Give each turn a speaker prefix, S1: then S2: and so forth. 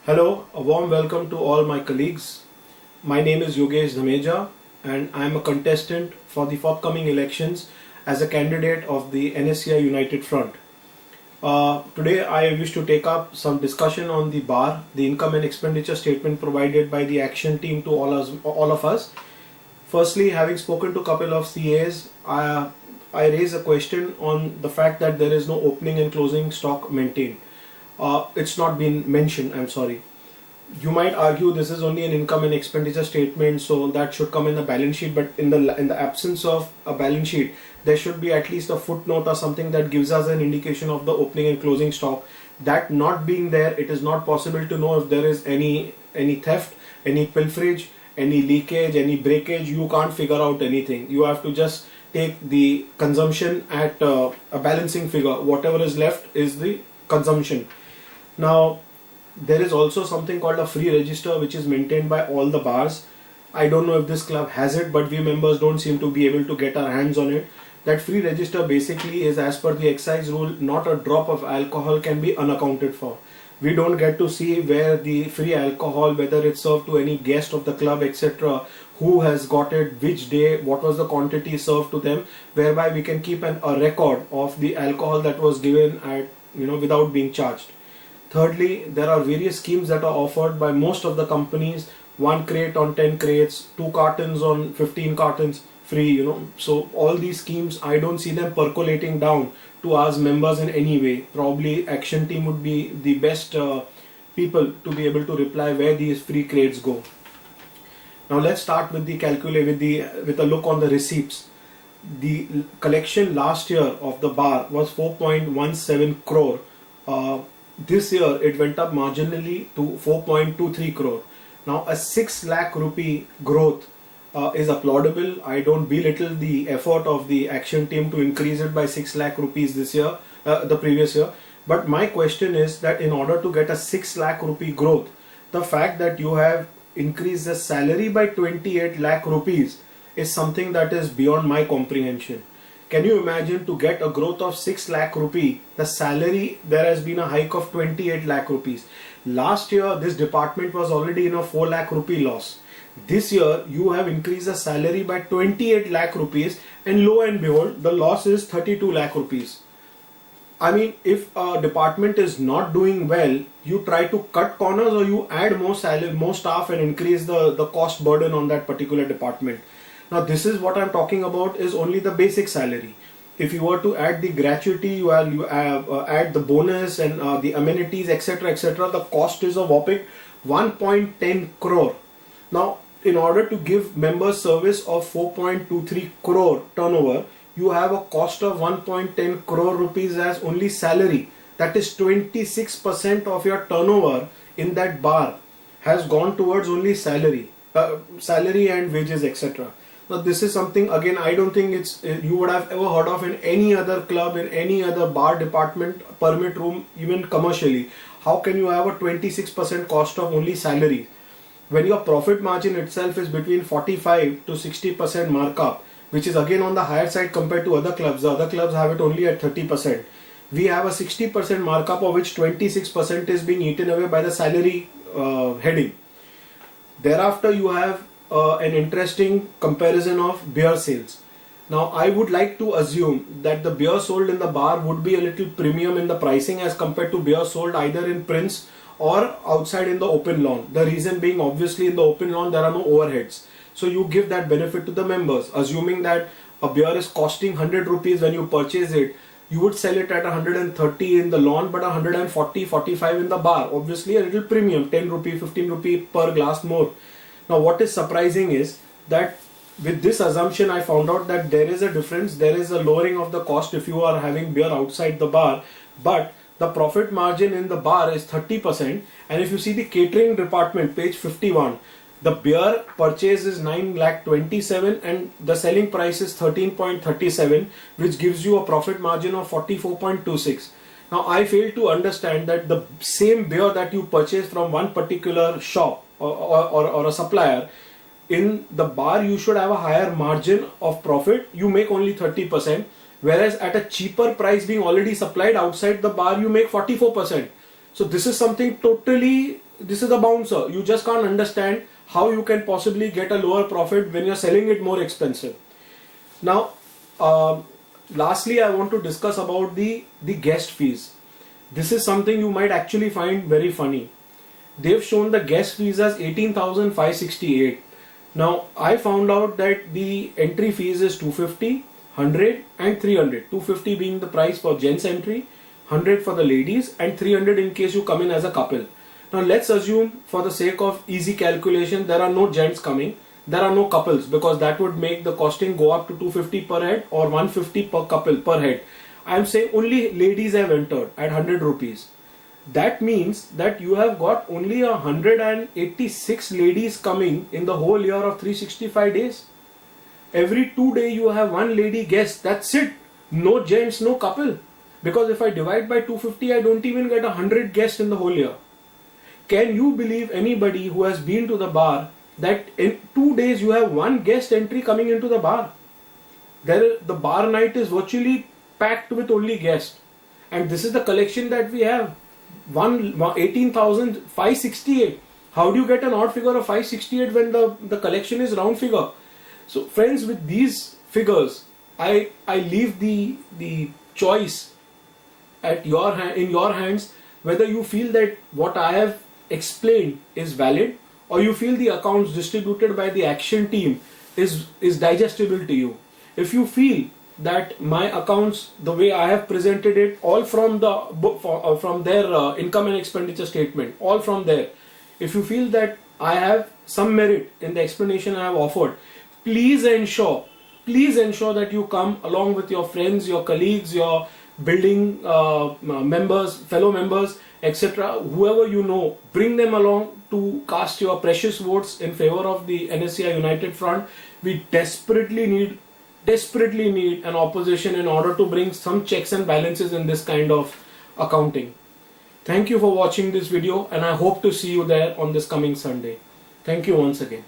S1: Hello, a warm welcome to all my colleagues. My name is Yogesh Dhameja and I am a contestant for the forthcoming elections as a candidate of the NSCI United Front. Today I wish to take up some discussion on the BAR, the income and expenditure statement provided by the action team to all of us. Firstly, having spoken to a couple of CAs, I raise a question on the fact that there is no opening and closing stock maintained. It's not been mentioned, I'm sorry. You might argue this is only an income and expenditure statement, so that should come in the balance sheet, but in the absence of a balance sheet, there should be at least a footnote or something that gives us an indication of the opening and closing stock. That not being there, it is not possible to know if there is any theft, any pilferage, any leakage, any breakage. You can't figure out anything. You have to just take the consumption at a balancing figure. Whatever is left is the consumption. Now, there is also something called a free register which is maintained by all the bars. I don't know if this club has it, but we members don't seem to be able to get our hands on it. That free register basically is, as per the excise rule, not a drop of alcohol can be unaccounted for. We don't get to see where the free alcohol, whether it's served to any guest of the club, etc., who has got it, which day, what was the quantity served to them, whereby we can keep a record of the alcohol that was given at, without being charged. Thirdly, there are various schemes that are offered by most of the companies. 1 crate on 10 crates, 2 cartons on 15 cartons free, So all these schemes, I don't see them percolating down to us members in any way. Probably action team would be the best people to be able to reply where these free crates go. Now let's start with the with a look on the receipts. The collection last year of the bar was 4.17 crore. This year it went up marginally to 4.23 crore. Now a 6 lakh rupee growth is applaudable. I don't belittle the effort of the action team to increase it by 6 lakh rupees this year, the previous year. But my question is that in order to get a 6 lakh rupee growth, the fact that you have increased the salary by 28 lakh rupees is something that is beyond my comprehension. Can you imagine, to get a growth of 6 lakh rupee, the salary, there has been a hike of 28 lakh rupees. Last year, this department was already in a 4 lakh rupee loss. This year, you have increased the salary by 28 lakh rupees, and lo and behold, the loss is 32 lakh rupees. I mean, if a department is not doing well, you try to cut corners or you add more salary, more staff and increase the cost burden on that particular department. Now this is what I'm talking about, is only the basic salary. If you were to add the gratuity, you add the bonus and the amenities, etc., etc., the cost is a whopping 1.10 crore. Now, in order to give members service of 4.23 crore turnover, you have a cost of 1.10 crore rupees as only salary. That is 26% of your turnover in that bar has gone towards only salary and wages, etc. Now this is something, again, I don't think you would have ever heard of in any other club, in any other bar department, permit room, even commercially. How can you have a 26% cost of only salary when your profit margin itself is between 45 to 60% markup, which is again on the higher side compared to other clubs. The other clubs have it only at 30%. We have a 60% markup, of which 26% is being eaten away by the salary heading. Thereafter, you have an interesting comparison of beer sales. Now I would like to assume that the beer sold in the bar would be a little premium in the pricing as compared to beer sold either in Prince or outside in the open lawn. The reason being, obviously in the open lawn there are no overheads. So you give that benefit to the members. Assuming that a beer is costing 100 rupees when you purchase it, you would sell it at 130 in the lawn but 140-45 in the bar. Obviously a little premium, 10 rupee, 15 rupee per glass more. Now what is surprising is that with this assumption I found out that there is a difference, there is a lowering of the cost if you are having beer outside the bar, but the profit margin in the bar is 30%, and if you see the catering department, page 51, the beer purchase is 9,27,000 and the selling price is 13.37, which gives you a profit margin of 44.26. Now I fail to understand that the same beer that you purchase from one particular shop or a supplier, in the bar you should have a higher margin of profit. You make only 30%, whereas at a cheaper price being already supplied outside the bar you make 44%. So this is something totally, this is a bouncer. You just can't understand how you can possibly get a lower profit when you're selling it more expensive. Now, lastly, I want to discuss about the guest fees. This is something you might actually find very funny. They've shown the guest fees as 18,568. Now, I found out that the entry fees is 250, 100 and 300. 250 being the price for gents entry, 100 for the ladies and 300 in case you come in as a couple. Now, let's assume for the sake of easy calculation, there are no gents coming. There are no couples, because that would make the costing go up to 250 per head or 150 per couple per head. I am saying only ladies have entered at 100 rupees. That means that you have got only 186 ladies coming in the whole year of 365 days. Every 2 days you have one lady guest. That's it. No gents, no couple. Because if I divide by 250, I don't even get 100 guests in the whole year. Can you believe anybody who has been to the bar that in 2 days you have one guest entry coming into the bar? The bar night is virtually packed with only guests, and this is the collection that we have. 18,568. How do you get an odd figure of 568 when the collection is round figure? So friends, with these figures, I leave the choice in your hands, whether you feel that what I have explained is valid, or you feel the accounts distributed by the action team is digestible to you. If you feel that my accounts, the way I have presented it, all from the book, from their income and expenditure statement, all from there, if you feel that I have some merit in the explanation I have offered, please ensure that you come along with your friends, your colleagues, your building members, fellow members, etc. Whoever you know, bring them along to cast your precious votes in favor of the NSCI United Front. We desperately need an opposition in order to bring some checks and balances in this kind of accounting. Thank you for watching this video, and I hope to see you there on this coming Sunday. Thank you once again.